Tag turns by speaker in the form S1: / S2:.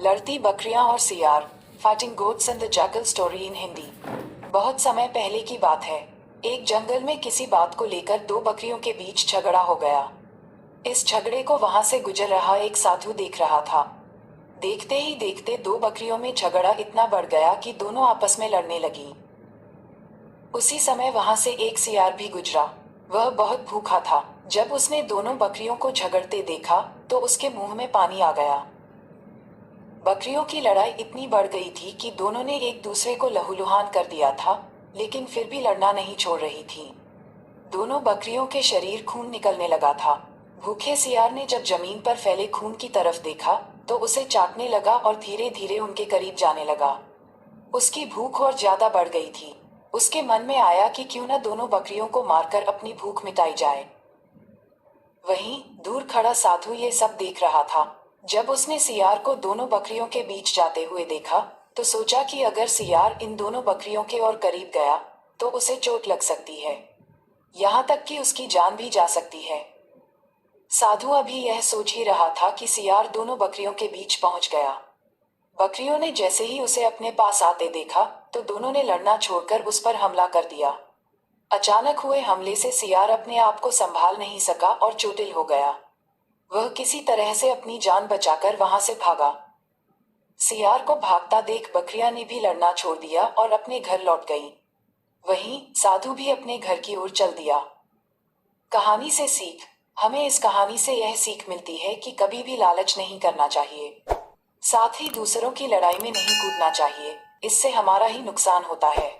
S1: लड़ती बकरियां और सियार, fighting goats and the jackal story in Hindi. बहुत समय पहले की बात है। एक जंगल में किसी बात को लेकर दो बकरियों के बीच झगड़ा हो गया। इस झगड़े को वहां से गुजर रहा एक साधु देख रहा था। देखते ही देखते दो बकरियों में झगड़ा इतना बढ़ गया कि दोनों आपस में लड़ने लगी। उसी समय वहां से एक सियार भी गुजरा। वह बहुत भूखा था। जब उसने दोनों बकरियों को झगड़ते देखा तो उसके मुंह में पानी आ गया। बकरियों की लड़ाई इतनी बढ़ गई थी कि दोनों ने एक दूसरे को लहूलुहान कर दिया था, लेकिन फिर भी लड़ना नहीं छोड़ रही थी। दोनों बकरियों के शरीर खून निकलने लगा था। भूखे सियार ने जब जमीन पर फैले खून की तरफ देखा तो उसे चाटने लगा और धीरे धीरे उनके करीब जाने लगा। उसकी भूख और ज्यादा बढ़ गई थी। उसके मन में आया कि क्यों न दोनों बकरियों को मारकर अपनी भूख मिटाई जाए। वहीं दूर खड़ा साधु ये सब देख रहा था। जब उसने सियार को दोनों बकरियों के बीच जाते हुए देखा तो सोचा कि अगर सियार इन दोनों बकरियों के और करीब गया तो उसे चोट लग सकती है, यहाँ तक कि उसकी जान भी जा सकती है। साधु अभी यह सोच ही रहा था कि सियार दोनों बकरियों के बीच पहुंच गया। बकरियों ने जैसे ही उसे अपने पास आते देखा तो दोनों ने लड़ना छोड़कर उस पर हमला कर दिया। अचानक हुए हमले से सियार अपने आप को संभाल नहीं सका और चोटिल हो गया। वह किसी तरह से अपनी जान बचाकर वहां से भागा। सियार को भागता देख बकरियां ने भी लड़ना छोड़ दिया और अपने घर लौट गईं। वहीं साधु भी अपने घर की ओर चल दिया। कहानी से सीख। हमें इस कहानी से यह सीख मिलती है कि कभी भी लालच नहीं करना चाहिए, साथ ही दूसरों की लड़ाई में नहीं कूदना चाहिए। इससे हमारा ही नुकसान होता है।